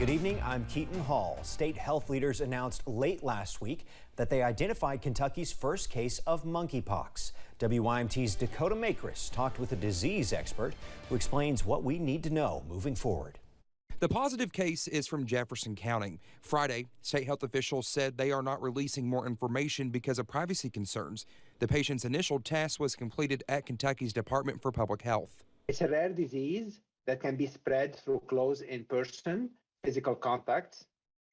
Good evening, I'm Keaton Hall. State health leaders announced late last week that they identified Kentucky's first case of monkeypox. WYMT's Dakota Makris talked with a disease expert who explains what we need to know moving forward. The positive case is from Jefferson County. Friday, state health officials said they are not releasing more information because of privacy concerns. The patient's initial test was completed at Kentucky's Department for Public Health. It's a rare disease that can be spread through close in-person physical contacts,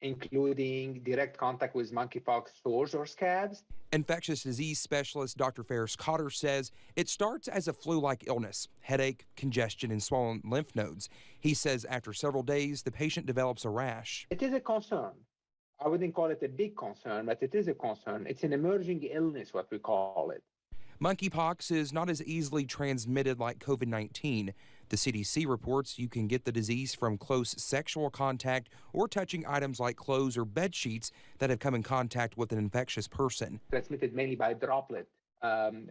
including direct contact with monkeypox sores or scabs. Infectious disease specialist Dr. Ferris Cotter says it starts as a flu-like illness, headache, congestion, and swollen lymph nodes. He says after several days, the patient develops a rash. It is a concern. I wouldn't call it a big concern, but it is a concern. It's an emerging illness, what we call it. Monkeypox is not as easily transmitted like COVID-19. The CDC reports you can get the disease from close sexual contact or touching items like clothes or bed sheets that have come in contact with an infectious person. Transmitted mainly by droplet, and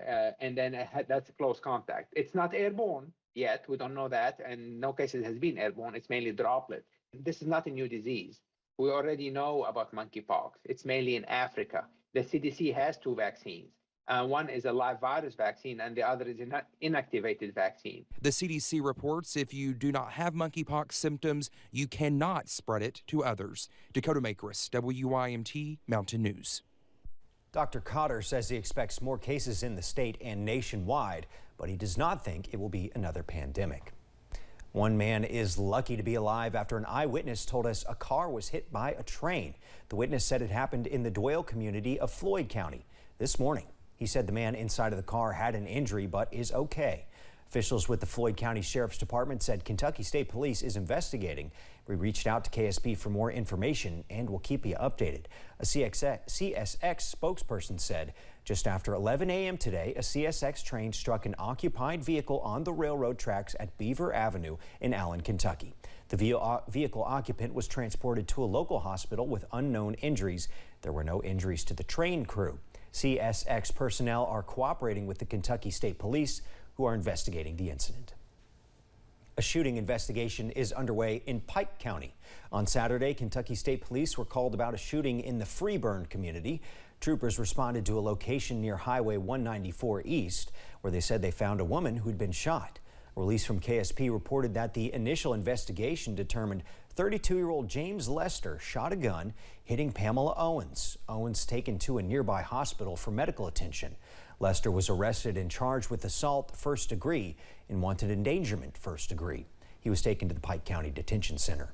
then that's a close contact. It's not airborne yet. We don't know that, and no cases has been airborne. It's mainly droplet. This is not a new disease. We already know about monkeypox. It's mainly in Africa. The CDC has two vaccines. One is a live virus vaccine and the other is an inactivated vaccine. The CDC reports if you do not have monkeypox symptoms, you cannot spread it to others. Dakota Makris, WYMT Mountain News. Dr. Cotter says he expects more cases in the state and nationwide, but he does not think it will be another pandemic. One man is lucky to be alive after an eyewitness told us a car was hit by a train. The witness said it happened in the Doyle community of Floyd County this morning. He said the man inside of the car had an injury but is okay. Officials with the Floyd County Sheriff's Department said Kentucky State Police is investigating. We reached out to KSP for more information and will keep you updated. A CSX spokesperson said just after 11 a.m. today, a CSX train struck an occupied vehicle on the railroad tracks at Beaver Avenue in Allen, Kentucky. The vehicle occupant was transported to a local hospital with unknown injuries. There were no injuries to the train crew. CSX personnel are cooperating with the Kentucky State Police, who are investigating the incident. A shooting investigation is underway in Pike County. On Saturday, Kentucky State Police were called about a shooting in the Freeburn community. Troopers responded to a location near Highway 194 East, where they said they found a woman who'd been shot. A release from KSP reported that the initial investigation determined 32-year-old James Lester shot a gun, hitting Pamela Owens. Owens taken to a nearby hospital for medical attention. Lester was arrested and charged with assault first degree and wanted endangerment first degree. He was taken to the Pike County Detention Center.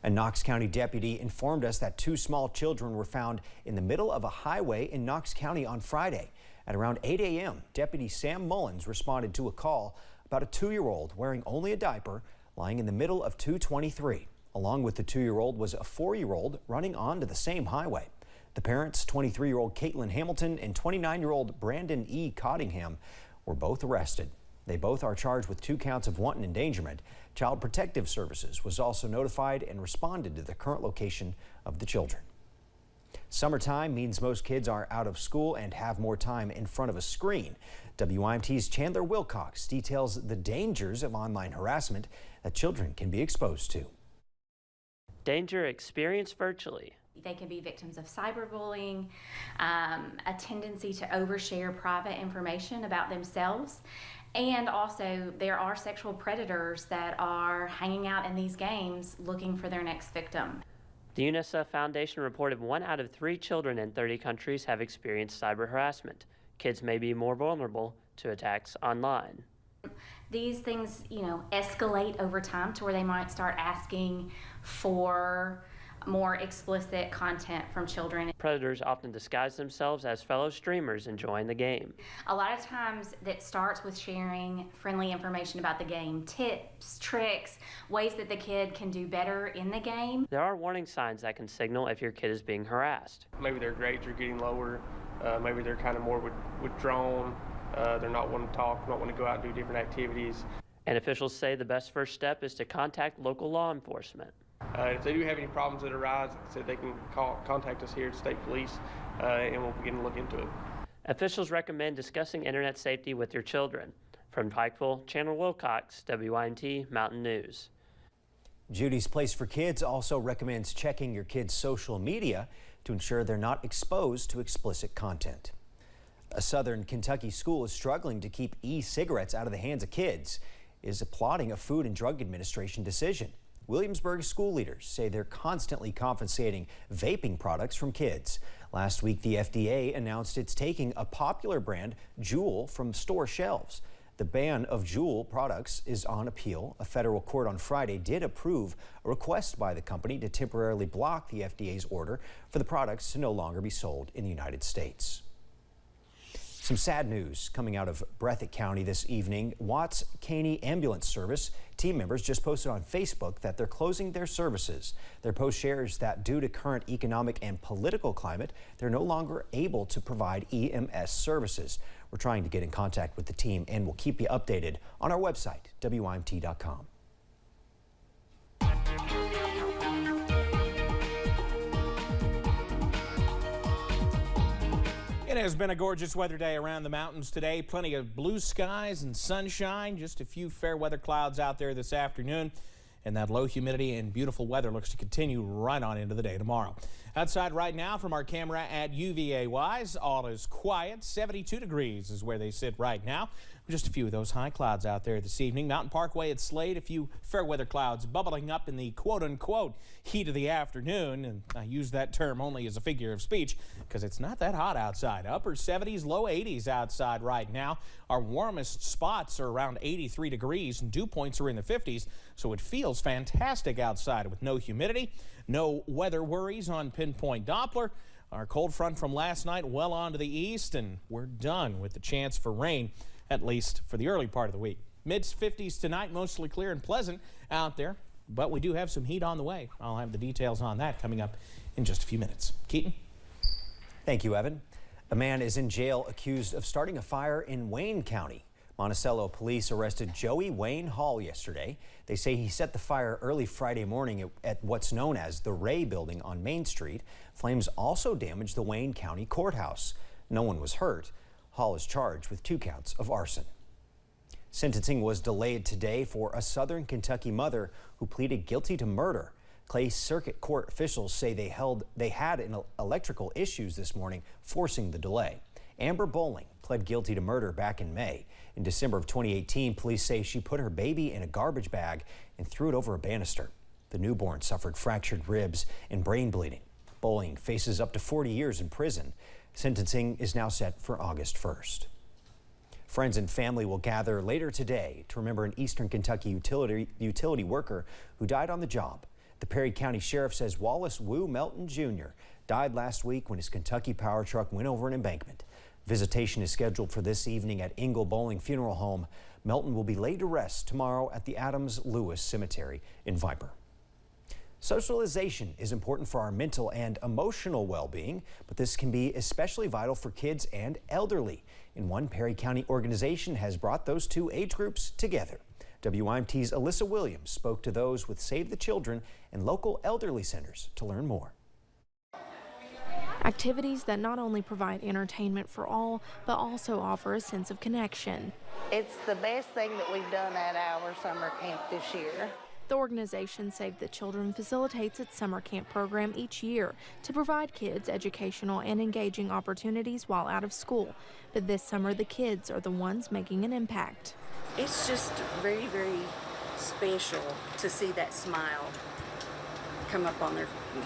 A Knox County deputy informed us that two small children were found in the middle of a highway in Knox County on Friday. At around 8 a.m., Deputy Sam Mullins responded to a call about a 2-year-old wearing only a diaper lying in the middle of 223. Along with the 2-year-old was a 4-year-old running onto the same highway. The parents, 23-year-old Caitlin Hamilton and 29-year-old Brandon E. Cottingham, were both arrested. They both are charged with 2 counts of wanton endangerment. Child Protective Services was also notified and responded to the current location of the children. Summertime means most kids are out of school and have more time in front of a screen. WYMT's Chandler Wilcox details the dangers of online harassment that children can be exposed to. Danger experienced virtually. They can be victims of cyberbullying, a tendency to overshare private information about themselves, and also there are sexual predators that are hanging out in these games looking for their next victim. The UNICEF Foundation reported 1 out of 3 children in 30 countries have experienced cyber harassment. Kids may be more vulnerable to attacks online. These things, escalate over time to where they might start asking for more explicit content from children. Predators often disguise themselves as fellow streamers enjoying the game. A lot of times that starts with sharing friendly information about the game, tips, tricks, ways that the kid can do better in the game. There are warning signs that can signal if your kid is being harassed. Maybe their grades are getting lower, maybe they're kind of more withdrawn, they're not wanting to talk, not wanting to go out and do different activities. And officials say the best first step is to contact local law enforcement. If they do have any problems that arise, so they can contact us here at State Police, and we'll begin to look into it. Officials recommend discussing internet safety with your children. From Pikeville, Chandler Wilcox, WYMT Mountain News. Judy's Place for Kids also recommends checking your kids' social media to ensure they're not exposed to explicit content. A southern Kentucky school is struggling to keep e-cigarettes out of the hands of kids, is applauding a Food and Drug Administration decision. Williamsburg school leaders say they're constantly confiscating vaping products from kids. Last week, the FDA announced it's taking a popular brand, Juul, from store shelves. The ban of Juul products is on appeal. A federal court on Friday did approve a request by the company to temporarily block the FDA's order for the products to no longer be sold in the United States. Some sad news coming out of Breathitt County this evening. Watts Caney Ambulance Service team members just posted on Facebook that they're closing their services. Their post shares that due to current economic and political climate, they're no longer able to provide EMS services. We're trying to get in contact with the team and we'll keep you updated on our website, WIMT.com. It has been a gorgeous weather day around the mountains today. Plenty of blue skies and sunshine. Just a few fair weather clouds out there this afternoon. And that low humidity and beautiful weather looks to continue right on into the day tomorrow. Outside right now from our camera at UVA-wise, all is quiet. 72 degrees is where they sit right now. Just a few of those high clouds out there this evening. Mountain Parkway at Slade, a few fair weather clouds bubbling up in the quote-unquote heat of the afternoon. And I use that term only as a figure of speech because it's not that hot outside. Upper 70s, low 80s outside right now. Our warmest spots are around 83 degrees and dew points are in the 50s. So it feels fantastic outside with no humidity, no weather worries on Pinpoint Doppler. Our cold front from last night well on to the east, and we're done with the chance for rain, at least for the early part of the week. Mid-50s tonight, mostly clear and pleasant out there, but we do have some heat on the way. I'll have the details on that coming up in just a few minutes. Keaton? Thank you, Evan. A man is in jail accused of starting a fire in Wayne County. Monticello police arrested Joey Wayne Hall yesterday. They say he set the fire early Friday morning at what's known as the Ray Building on Main Street. Flames also damaged the Wayne County Courthouse. No one was hurt. Hall is charged with 2 counts of arson. Sentencing was delayed today for a southern Kentucky mother who pleaded guilty to murder. Clay Circuit Court officials say they had electrical issues this morning, forcing the delay. Amber Bowling pled guilty to murder back in May. In December of 2018, police say she put her baby in a garbage bag and threw it over a banister. The newborn suffered fractured ribs and brain bleeding. Bowling faces up to 40 years in prison. Sentencing is now set for August 1st. Friends and family will gather later today to remember an Eastern Kentucky utility worker who died on the job. The Perry County Sheriff says Wallace Wu Melton Jr. died last week when his Kentucky power truck went over an embankment. Visitation is scheduled for this evening at Ingle Bowling Funeral Home. Melton will be laid to rest tomorrow at the Adams-Lewis Cemetery in Viper. Socialization is important for our mental and emotional well-being, but this can be especially vital for kids and elderly. And one Perry County organization has brought those 2 age groups together. WIMT's Alyssa Williams spoke to those with Save the Children and local elderly centers to learn more. Activities that not only provide entertainment for all, but also offer a sense of connection. It's the best thing that we've done at our summer camp this year. The organization Save the Children facilitates its summer camp program each year to provide kids educational and engaging opportunities while out of school. But this summer, the kids are the ones making an impact. It's just very, very special to see that smile come up on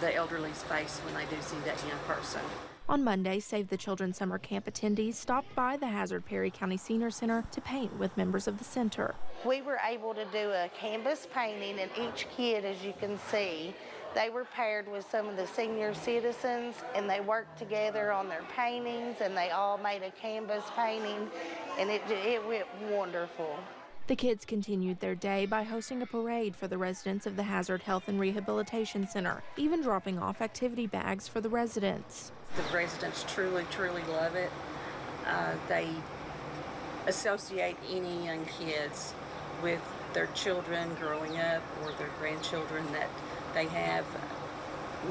the elderly's face when they do see that young person. On Monday, Save the Children summer camp attendees stopped by the Hazard Perry County Senior Center to paint with members of the center. We were able to do a canvas painting, and each kid, as you can see, they were paired with some of the senior citizens, and they worked together on their paintings, and they all made a canvas painting, and it went wonderful. The kids continued their day by hosting a parade for the residents of the Hazard Health and Rehabilitation Center, even dropping off activity bags for the residents. The residents truly, truly love it. They associate any young kids with their children growing up or their grandchildren that they have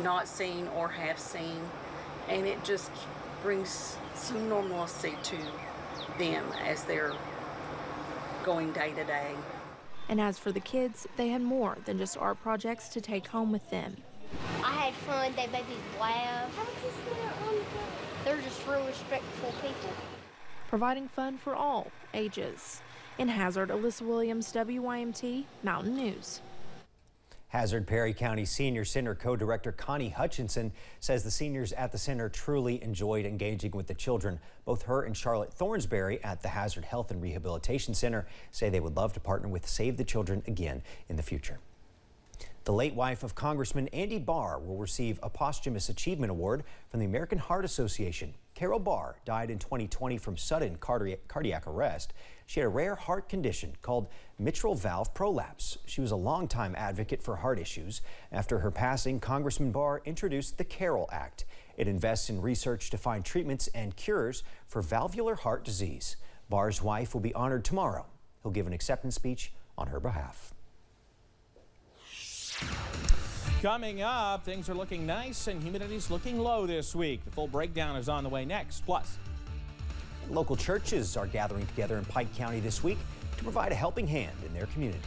not seen or have seen, and it just brings some normalcy to them as they're going day to day. And as for the kids, they had more than just art projects to take home with them. I had fun. They made me laugh. They're just real respectful people. Providing fun for all ages. In Hazard, Alyssa Williams, WYMT Mountain News. Hazard Perry County Senior Center co-director Connie Hutchinson says the seniors at the center truly enjoyed engaging with the children. Both her and Charlotte Thornsberry at the Hazard Health and Rehabilitation Center say they would love to partner with Save the Children again in the future. The late wife of Congressman Andy Barr will receive a posthumous achievement award from the American Heart Association. Carol Barr died in 2020 from sudden cardiac arrest. She had a rare heart condition called mitral valve prolapse. She was a longtime advocate for heart issues. After her passing, Congressman Barr introduced the Carol Act. It invests in research to find treatments and cures for valvular heart disease. Barr's wife will be honored tomorrow. He'll give an acceptance speech on her behalf. Coming up, things are looking nice and humidity's looking low this week. The full breakdown is on the way next. Plus, local churches are gathering together in Pike County this week to provide a helping hand in their community.